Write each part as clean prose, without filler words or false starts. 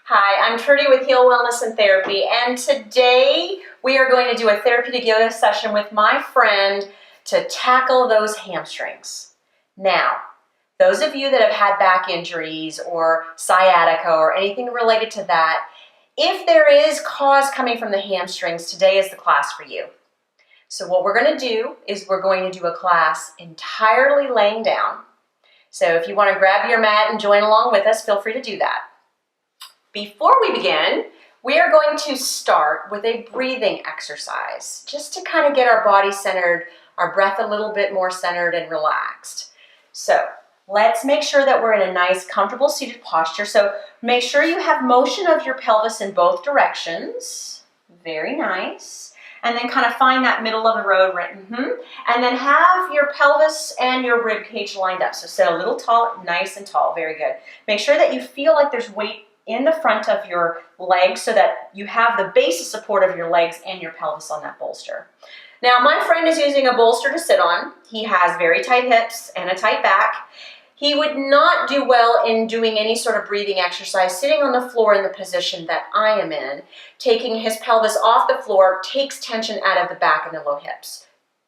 Hi, I'm Trudy with Heal Wellness and Therapy, and today we are going to do a therapeutic yoga session with my friend to tackle those hamstrings. Now, those of you that have had back injuries or sciatica or anything related to that, if there is cause coming from the hamstrings, today is the class for you. So what we're going to do is we're going to do a class entirely laying down. So if you want to grab your mat and join along with us, feel free to do that. Before we begin, we are going to start with a breathing exercise, just to kind of get our body centered, our breath a little bit more centered and relaxed. So let's make sure that we're in a nice, comfortable seated posture. So make sure you have motion of your pelvis in both directions. Very nice. And then kind of find that middle of the road, right? And then have your pelvis and your rib cage lined up. So sit a little tall, nice and tall. Very good. Make sure that you feel like there's weight in the front of your legs so that you have the base of support of your legs and your pelvis on that bolster. Now, my friend is using a bolster to sit on. He has very tight hips and a tight back. He would not do well in doing any sort of breathing exercise sitting on the floor in the position that I am in. Taking his pelvis off the floor takes tension out of the back and the low hips.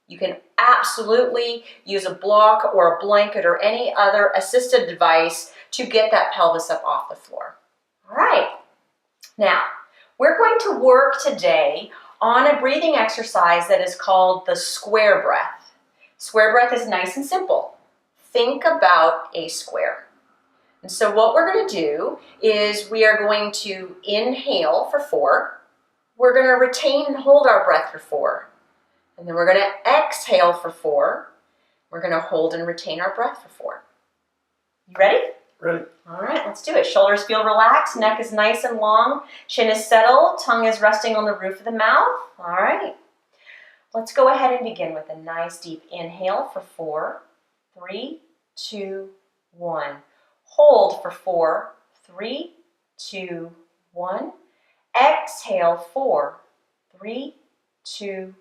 You can absolutely use a block or a blanket or any other assisted device to get that pelvis up off the floor. All right, now we're going to work today on a breathing exercise that is called the square breath. Square breath is nice and simple. Think about a square. And so what we're going to do is we are going to inhale for 4. We're going to retain and hold our breath for 4. And then we're going to exhale for 4. We're going to hold and retain our breath for 4. You ready? Ready. All right, let's do it. Shoulders feel relaxed, neck is nice and long, chin is settled, tongue is resting on the roof of the mouth. All right, let's go ahead and begin with a nice deep inhale for 4, 3, 2, 1. Hold for 4, 3, 2, 1. Exhale 4, 3, 2,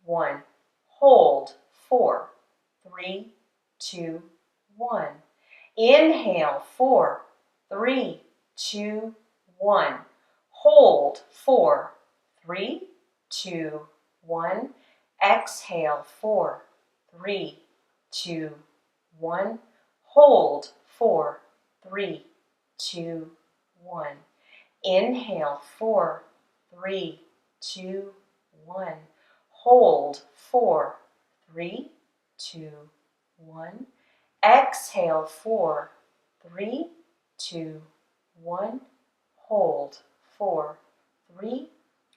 1. Hold 4, 3, 2, 1. Inhale, 4, 3, 2, 1. Hold, 4, 3, 2, 1. Exhale, 4, 3, 2, 1. Hold, 4, 3, 2, 1. Inhale, 4, 3, 2, 1. Hold, 4, 3, 2, 1. Exhale, 4, 3, 2, 1. Hold, 4, 3,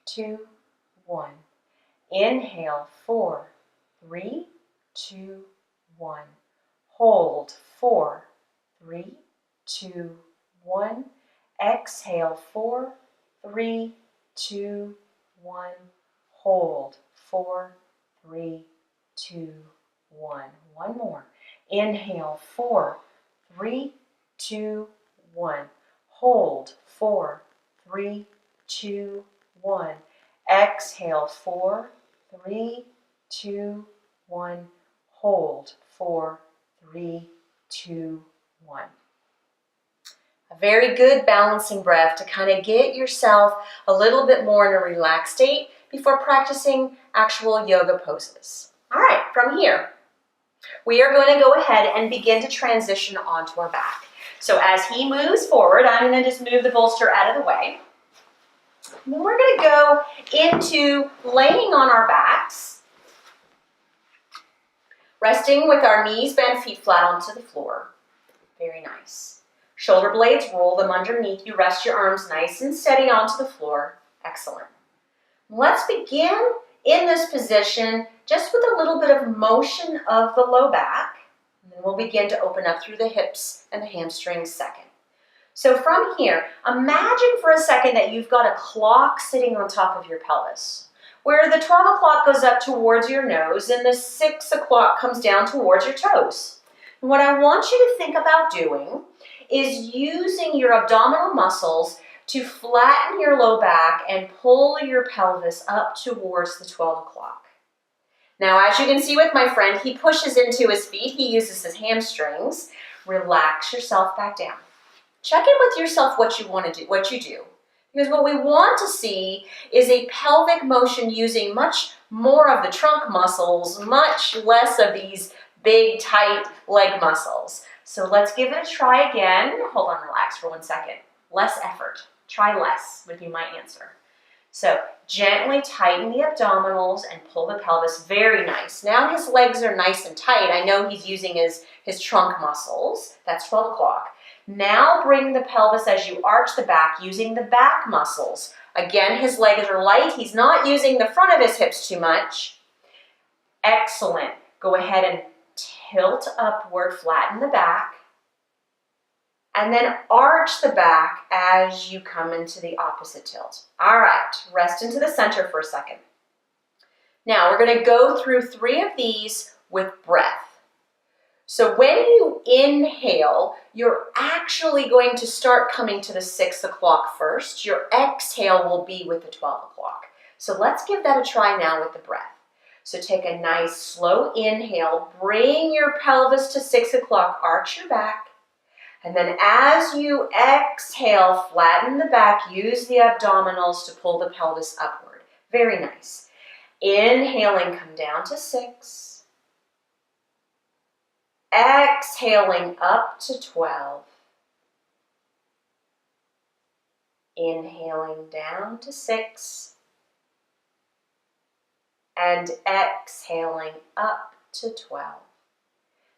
2, 1. Inhale, 4, 3, 2, 1. Hold, 4, 3, 2, 1. Exhale, 4, 3, 2, 1. Hold, 4, 3, 2, 1. One more. Inhale, 4, 3, 2, 1. Hold, 4, 3, 2, 1. Exhale, 4, 3, 2, 1. Hold, 4, 3, 2, 1. A very good balancing breath to kind of get yourself a little bit more in a relaxed state before practicing actual yoga poses. All right, from here, we are going to go ahead and begin to transition onto our back. So as he moves forward, I'm going to just move the bolster out of the way. And then we're going to go into laying on our backs, resting with our knees bent, feet flat onto the floor. Very nice. Shoulder blades, roll them underneath you. Rest your arms nice and steady onto the floor. Excellent. Let's begin in this position just with a little bit of motion of the low back. And then we'll begin to open up through the hips and the hamstrings second. So from here, imagine for a second that you've got a clock sitting on top of your pelvis, where the 12 o'clock goes up towards your nose and the 6 o'clock comes down towards your toes. And what I want you to think about doing is using your abdominal muscles to flatten your low back and pull your pelvis up towards the 12 o'clock. Now, as you can see with my friend, he pushes into his feet. He uses his hamstrings. Relax yourself back down. check in with yourself what you want to do, what you do. Because what we want to see is a pelvic motion using much more of the trunk muscles, much less of these big, tight leg muscles. So let's give it a try again. Hold on, relax for 1 second. Less effort. Try less would be my answer. So gently tighten the abdominals and pull the pelvis. Very nice. Now his legs are nice and tight. I know he's using his trunk muscles. That's 12 o'clock. Now bring the pelvis as you arch the back using the back muscles. Again, his legs are light. He's not using the front of his hips too much. Excellent. Go ahead and tilt upward, flatten the back, and then arch the back as you come into the opposite tilt. All right, rest into the center for a second. Now we're going to go through 3 of these with breath. So when you inhale, you're actually going to start coming to the 6 o'clock first. Your exhale will be with the 12 o'clock. So let's give that a try now with the breath. So take a nice slow inhale, bring your pelvis to 6 o'clock, arch your back, and then as you exhale, flatten the back, use the abdominals to pull the pelvis upward. Very nice. Inhaling, come down to 6. Exhaling up to 12. Inhaling down to 6. And exhaling up to 12.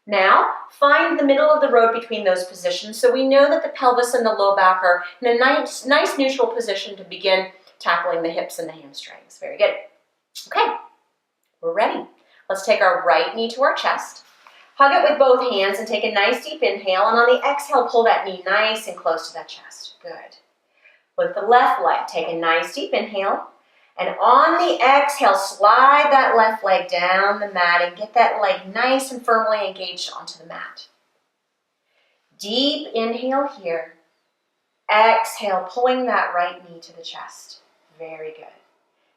Now, find the middle of the road between those positions so we know that the pelvis and the low back are in a nice neutral position to begin tackling the hips and the hamstrings. Very good. Okay, we're ready. Let's take our right knee to our chest. Hug it with both hands and take a nice deep inhale, and on the exhale, pull that knee nice and close to that chest. Good. With the left leg, take a nice deep inhale, and on the exhale, slide that left leg down the mat and get that leg nice and firmly engaged onto the mat. Deep inhale here. Exhale, pulling that right knee to the chest. Very good.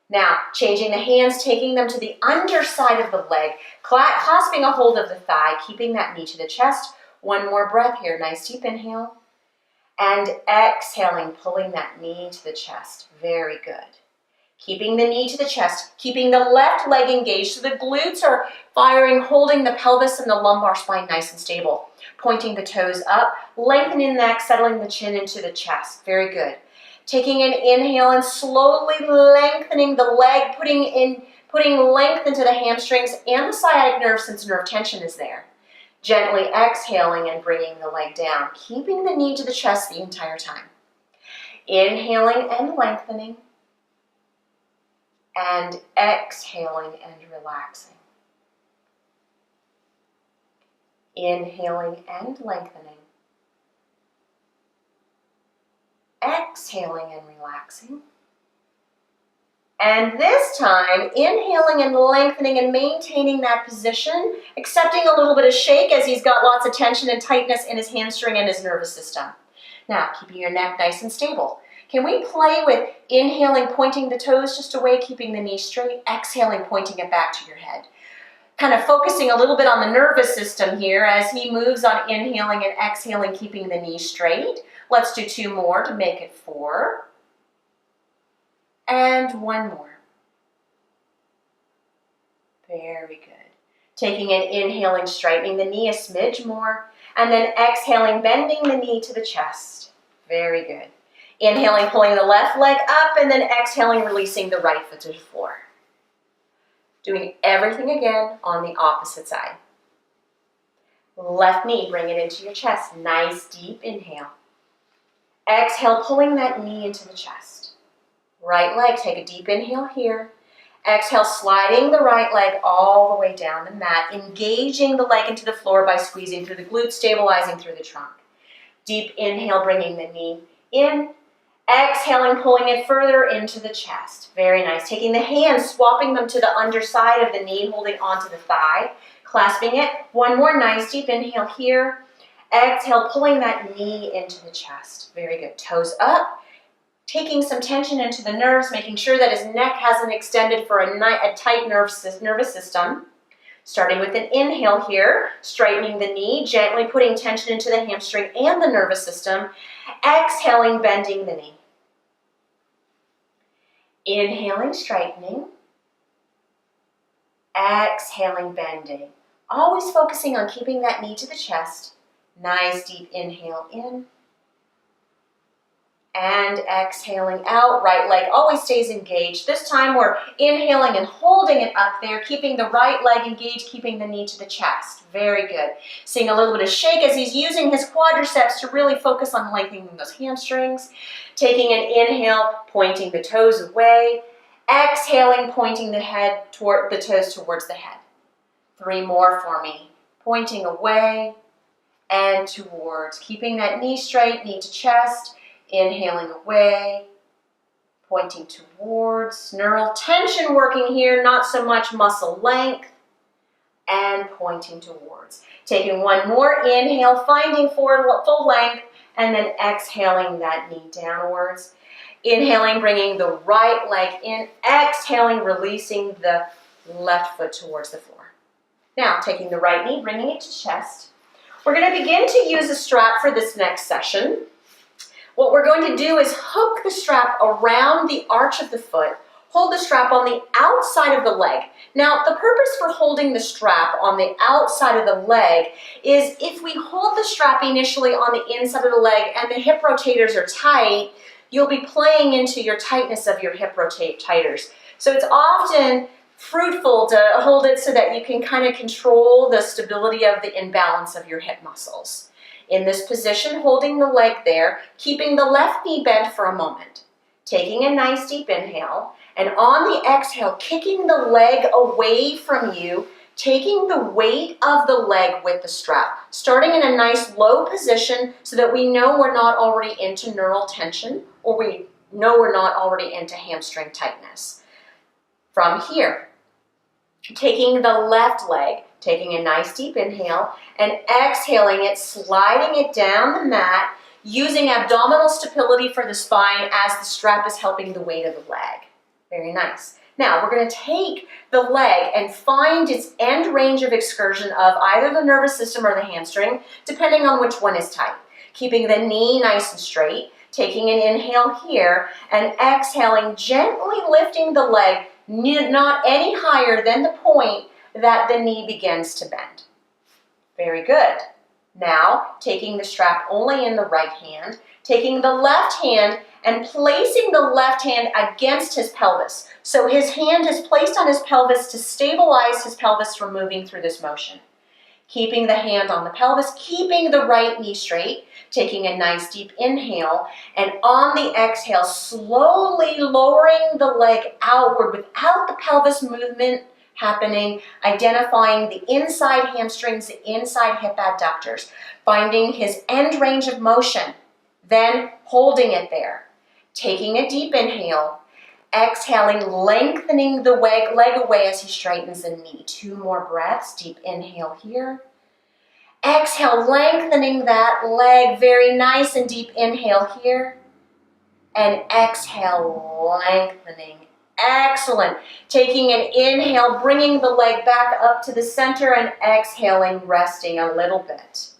Now, changing the hands, taking them to the underside of the leg, clasping a hold of the thigh, keeping that knee to the chest. One more breath here. Nice deep inhale. And exhaling, pulling that knee to the chest. Very good. Keeping the knee to the chest, keeping the left leg engaged so the glutes are firing, holding the pelvis and the lumbar spine nice and stable. Pointing the toes up, lengthening the neck, settling the chin into the chest. Very good. Taking an inhale and slowly lengthening the leg, putting length into the hamstrings and the sciatic nerve since nerve tension is there. Gently exhaling and bringing the leg down, keeping the knee to the chest the entire time. Inhaling and lengthening. And exhaling and relaxing. Inhaling and lengthening. Exhaling and relaxing. And this time, inhaling and lengthening and maintaining that position, accepting a little bit of shake as he's got lots of tension and tightness in his hamstring and his nervous system. Now, keeping your neck nice and stable. Can we play with inhaling, pointing the toes just away, keeping the knee straight, exhaling, pointing it back to your head? Kind of focusing a little bit on the nervous system here as he moves on inhaling and exhaling, keeping the knee straight. Let's do 2 more to make it 4. And 1 more. Very good. Taking an inhaling, straightening the knee a smidge more, and then exhaling, bending the knee to the chest. Very good. Inhaling, pulling the left leg up, and then exhaling, releasing the right foot to the floor. Doing everything again on the opposite side. Left knee, bring it into your chest. Nice deep inhale. Exhale, pulling that knee into the chest. Right leg, take a deep inhale here. Exhale, sliding the right leg all the way down the mat, engaging the leg into the floor by squeezing through the glutes, stabilizing through the trunk. Deep inhale, bringing the knee in. Exhaling, pulling it further into the chest. Very nice. Taking the hands, swapping them to the underside of the knee, holding onto the thigh, clasping it. 1 more nice deep inhale here. Exhale, pulling that knee into the chest. Very good. Toes up. Taking some tension into the nerves, making sure that his neck hasn't extended for a tight nervous system. Starting with an inhale here, straightening the knee, gently putting tension into the hamstring and the nervous system. Exhaling, bending the knee. Inhaling, straightening. Exhaling, bending. Always focusing on keeping that knee to the chest. Nice deep inhale in. And exhaling out. Right leg always stays engaged. This time we're inhaling and holding it up there, keeping the right leg engaged, keeping the knee to the chest. Very good. Seeing a little bit of shake as he's using his quadriceps to really focus on lengthening those hamstrings. Taking an inhale, pointing the toes away. Exhaling, pointing the head toward the toes towards the head. 3 more for me. Pointing away and towards. Keeping that knee straight, knee to chest. Inhaling away, pointing towards, neural tension working here, not so much muscle length, and pointing towards. Taking 1 more inhale, finding full length, and then exhaling that knee downwards. Inhaling, bringing the right leg in, exhaling, releasing the left foot towards the floor. Now, taking the right knee, bringing it to chest. We're going to begin to use a strap for this next session. What we're going to do is hook the strap around the arch of the foot, hold the strap on the outside of the leg. Now, the purpose for holding the strap on the outside of the leg is if we hold the strap initially on the inside of the leg and the hip rotators are tight, you'll be playing into your tightness of your hip rotators. So it's often fruitful to hold it so that you can kind of control the stability of the imbalance of your hip muscles. In this position, holding the leg there, keeping the left knee bent for a moment. Taking a nice deep inhale, and on the exhale, kicking the leg away from you, taking the weight of the leg with the strap. Starting in a nice low position so that we know we're not already into neural tension, or we know we're not already into hamstring tightness. From here, taking the left leg, taking a nice deep inhale, and exhaling it, sliding it down the mat, using abdominal stability for the spine as the strap is helping the weight of the leg. Very nice. Now, we're going to take the leg and find its end range of excursion of either the nervous system or the hamstring, depending on which one is tight. Keeping the knee nice and straight, taking an inhale here, and exhaling, gently lifting the leg, not any higher than the point that the knee begins to bend. Very good. Now, taking the strap only in the right hand, taking the left hand and placing the left hand against his pelvis. So his hand is placed on his pelvis to stabilize his pelvis from moving through this motion. Keeping the hand on the pelvis, keeping the right knee straight, taking a nice deep inhale, and on the exhale, slowly lowering the leg outward without the pelvis movement happening, identifying the inside hamstrings, the inside hip adductors, finding his end range of motion, then holding it there. Taking a deep inhale, exhaling, lengthening the leg away as he straightens the knee. 2 more breaths, deep inhale here. Exhale, lengthening that leg, very nice and deep inhale here. And exhale, lengthening. Excellent. Taking an inhale, bringing the leg back up to the center and exhaling, resting a little bit.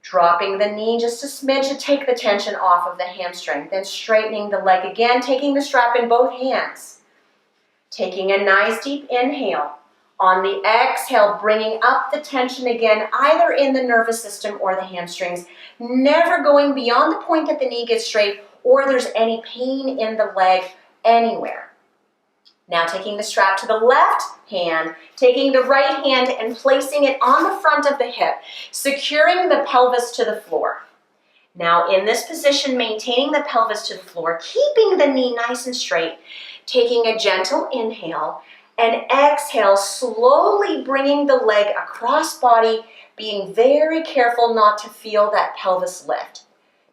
Dropping the knee just a smidge to take the tension off of the hamstring. Then straightening the leg again, taking the strap in both hands. Taking a nice deep inhale. On the exhale, bringing up the tension again, either in the nervous system or the hamstrings. Never going beyond the point that the knee gets straight or there's any pain in the leg anywhere. Now taking the strap to the left hand, taking the right hand and placing it on the front of the hip, securing the pelvis to the floor. Now in this position, maintaining the pelvis to the floor, keeping the knee nice and straight, taking a gentle inhale and exhale, slowly bringing the leg across body, being very careful not to feel that pelvis lift.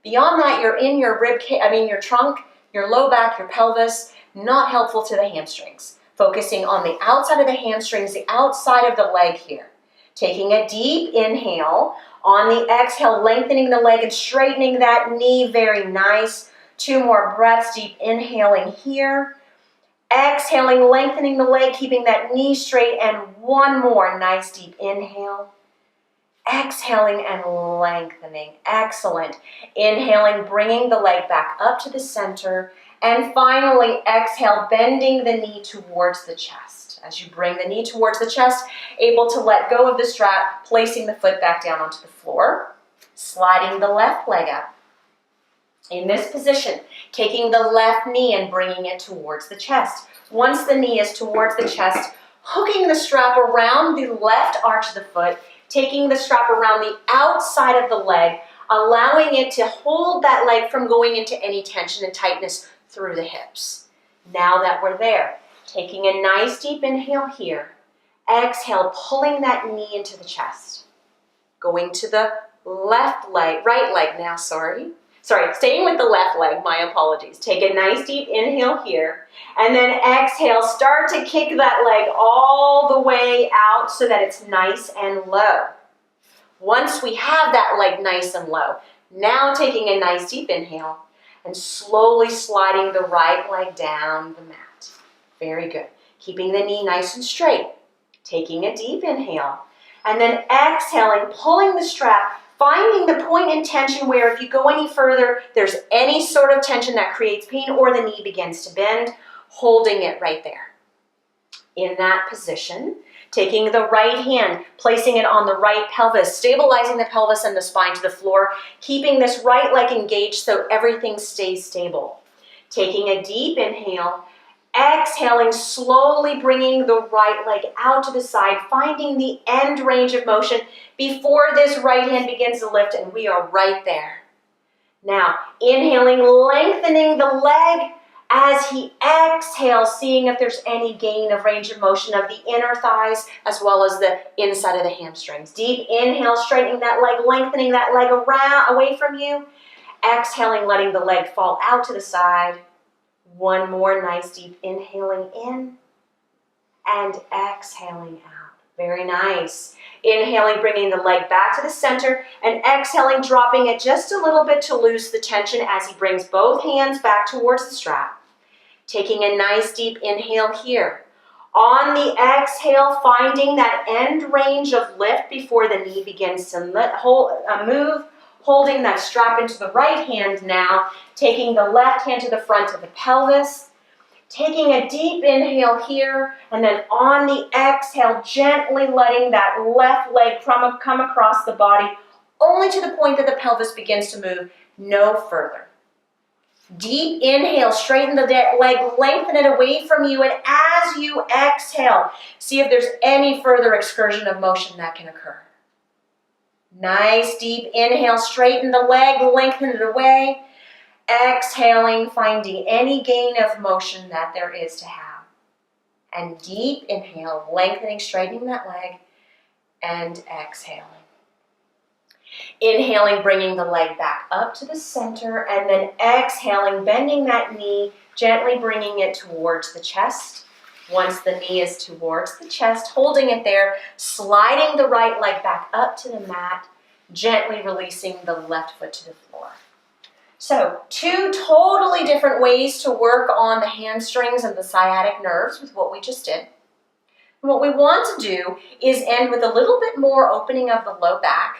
Beyond that, you're in your your trunk, your low back, your pelvis. Not helpful to the hamstrings. Focusing on the outside of the hamstrings, the outside of the leg here. Taking a deep inhale. On the exhale, lengthening the leg and straightening that knee. Very nice. 2 more breaths, deep inhaling here. Exhaling, lengthening the leg, keeping that knee straight, and one more nice deep inhale. Exhaling and lengthening. Excellent. Inhaling, bringing the leg back up to the center. And finally, exhale, bending the knee towards the chest. As you bring the knee towards the chest, able to let go of the strap, placing the foot back down onto the floor, sliding the left leg up. In this position, taking the left knee and bringing it towards the chest. Once the knee is towards the chest, hooking the strap around the left arch of the foot, taking the strap around the outside of the leg, allowing it to hold that leg from going into any tension and tightness through the hips. Now that we're there, taking a nice deep inhale here. Exhale, pulling that knee into the chest. Going to the right leg now, sorry, staying with the left leg, my apologies. Take a nice deep inhale here, and then exhale, start to kick that leg all the way out so that it's nice and low. Once we have that leg nice and low, now taking a nice deep inhale and slowly sliding the right leg down the mat. Very good. Keeping the knee nice and straight. Taking a deep inhale, and then exhaling, pulling the strap, finding the point in tension where if you go any further, there's any sort of tension that creates pain or the knee begins to bend, holding it right there. In that position, taking the right hand, placing it on the right pelvis, stabilizing the pelvis and the spine to the floor, keeping this right leg engaged so everything stays stable. Taking a deep inhale, exhaling, slowly bringing the right leg out to the side, finding the end range of motion before this right hand begins to lift, and we are right there. Now, inhaling, lengthening the leg as he exhales, seeing if there's any gain of range of motion of the inner thighs as well as the inside of the hamstrings. Deep inhale, straightening that leg, lengthening that leg around, away from you. Exhaling, letting the leg fall out to the side. One more nice deep inhaling in and exhaling out. Very nice. Inhaling, bringing the leg back to the center, and exhaling, dropping it just a little bit to loose the tension as he brings both hands back towards the strap. Taking a nice deep inhale here. On the exhale, finding that end range of lift before the knee begins to move, holding that strap into the right hand now, taking the left hand to the front of the pelvis, taking a deep inhale here, and then on the exhale, gently letting that left leg come across the body, only to the point that the pelvis begins to move, no further. Deep inhale, straighten the leg, lengthen it away from you, and as you exhale, see if there's any further excursion of motion that can occur. Nice deep inhale, straighten the leg, lengthen it away. Exhaling, finding any gain of motion that there is to have. And deep inhale, lengthening, straightening that leg, and exhaling. Inhaling, bringing the leg back up to the center, and then exhaling, bending that knee, gently bringing it towards the chest. Once the knee is towards the chest, holding it there, sliding the right leg back up to the mat, gently releasing the left foot to the floor. So, two totally different ways to work on the hamstrings and the sciatic nerves with what we just did. And what we want to do is end with a little bit more opening of the low back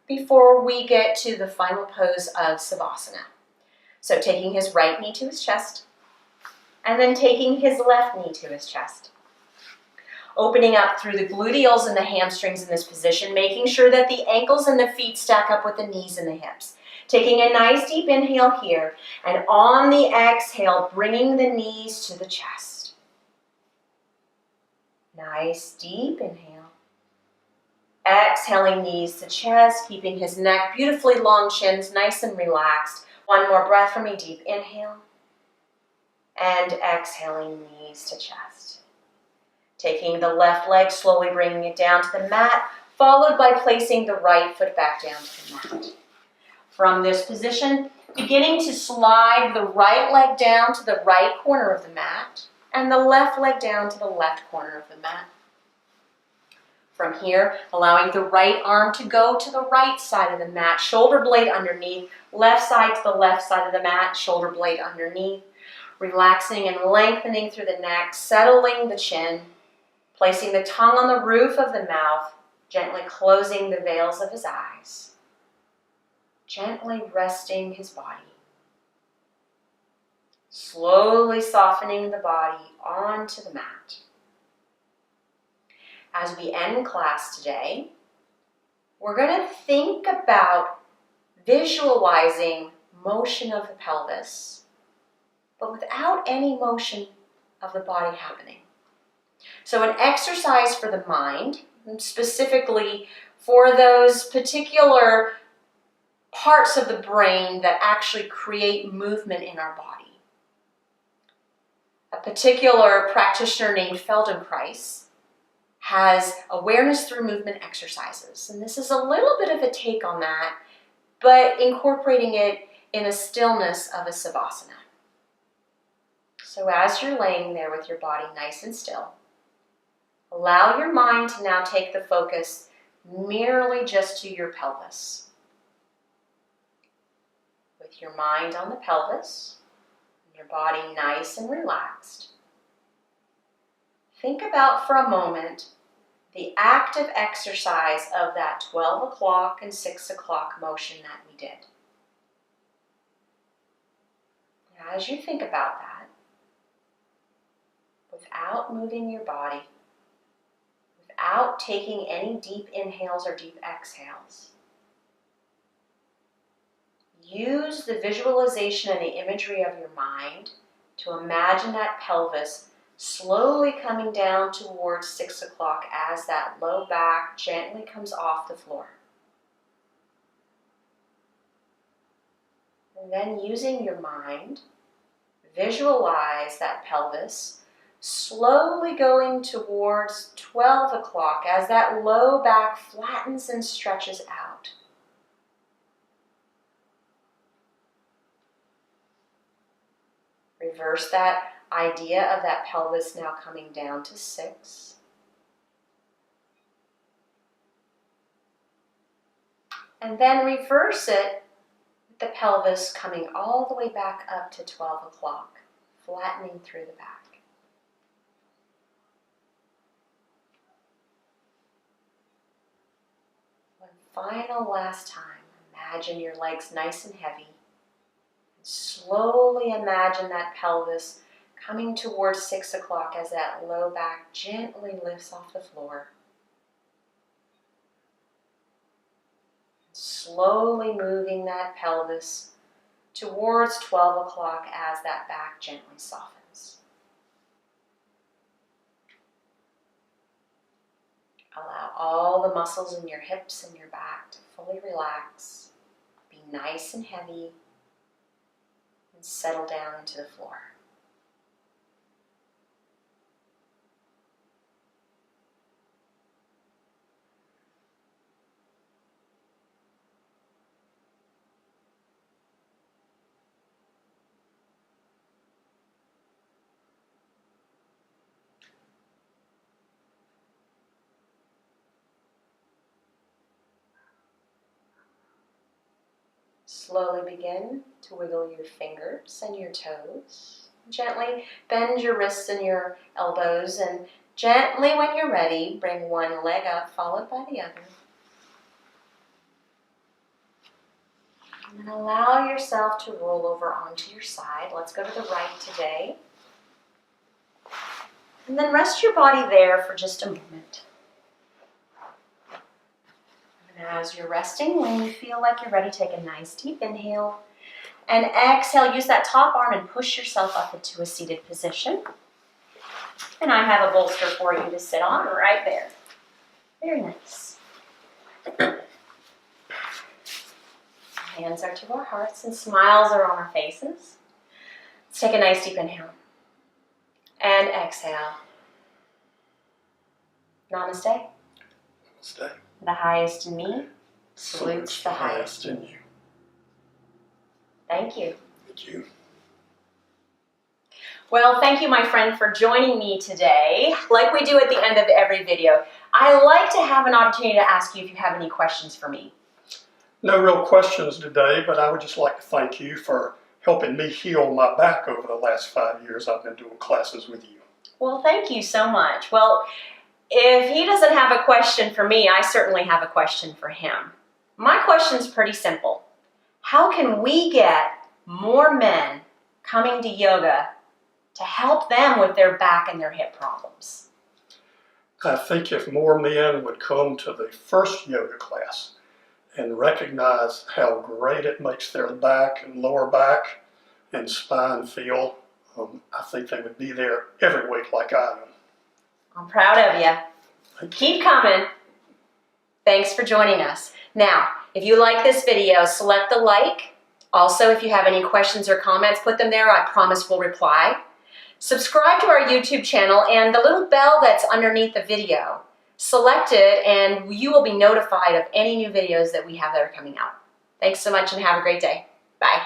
before we get to the final pose of Savasana. So taking his right knee to his chest, and then taking his left knee to his chest. Opening up through the gluteals and the hamstrings in this position, making sure that the ankles and the feet stack up with the knees and the hips. Taking a nice deep inhale here, and on the exhale, bringing the knees to the chest. Nice deep inhale. Exhaling, knees to chest, keeping his neck beautifully long, chins nice and relaxed. One more breath for me, deep inhale. And exhaling, knees to chest. Taking the left leg, slowly bringing it down to the mat, followed by placing the right foot back down to the mat. From this position, beginning to slide the right leg down to the right corner of the mat, and the left leg down to the left corner of the mat. From here, allowing the right arm to go to the right side of the mat, shoulder blade underneath, left side to the left side of the mat, shoulder blade underneath. Relaxing and lengthening through the neck, settling the chin, placing the tongue on the roof of the mouth, gently closing the veils of his eyes, gently resting his body. Slowly softening the body onto the mat. As we end class today, we're going to think about visualizing motion of the pelvis, but without any motion of the body happening. So an exercise for the mind, specifically for those particular parts of the brain that actually create movement in our body. A particular practitioner named Feldenkrais has awareness through movement exercises. And this is a little bit of a take on that, but incorporating it in a stillness of a savasana. So as you're laying there with your body nice and still, allow your mind to now take the focus merely just to your pelvis. With your mind on the pelvis, your body nice and relaxed, think about for a moment the active exercise of that 12 o'clock and 6 o'clock motion that we did. Now, as you think about that, without moving your body, without taking any deep inhales or deep exhales, use the visualization and the imagery of your mind to imagine that pelvis slowly coming down towards 6 o'clock as that low back gently comes off the floor. And then using your mind, visualize that pelvis slowly going towards 12 o'clock as that low back flattens and stretches out. Reverse that idea of that pelvis now coming down to 6. And then reverse it with the pelvis coming all the way back up to 12 o'clock, flattening through the back. One final last time, imagine your legs nice and heavy. Slowly imagine that pelvis coming towards 6 o'clock as that low back gently lifts off the floor. Slowly moving that pelvis towards 12 o'clock as that back gently softens. Allow all the muscles in your hips and your back to fully relax, be nice and heavy, and settle down into the floor. Slowly begin to wiggle your fingers and your toes. Gently bend your wrists and your elbows, and gently, when you're ready, bring one leg up, followed by the other. And then allow yourself to roll over onto your side. Let's go to the right today. And then rest your body there for just a moment. And as you're resting, when you feel like you're ready, take a nice deep inhale. And exhale, use that top arm and push yourself up into a seated position. And I have a bolster for you to sit on right there. Very nice. Hands are to our hearts and smiles are on our faces. Let's take a nice deep inhale. And exhale. Namaste. Namaste. The highest in me salutes the highest in you. Thank you. Thank you. Well, thank you, my friend, for joining me today. Like we do at the end of every video, I like to have an opportunity to ask you if you have any questions for me. No real questions today, but I would just like to thank you for helping me heal my back over the last 5 years I've been doing classes with you. Well, thank you so much. Well, if he doesn't have a question for me, I certainly have a question for him. My question's pretty simple. How can we get more men coming to yoga to help them with their back and their hip problems? I think if more men would come to the first yoga class and recognize how great it makes their back and lower back and spine feel, I think they would be there every week like I am. I'm proud of you. Keep coming. Thanks for joining us. Now, if you like this video, select the like. Also, if you have any questions or comments, put them there. I promise we'll reply. Subscribe to our YouTube channel and the little bell that's underneath the video. Select it and you will be notified of any new videos that we have that are coming out. Thanks so much and have a great day. Bye.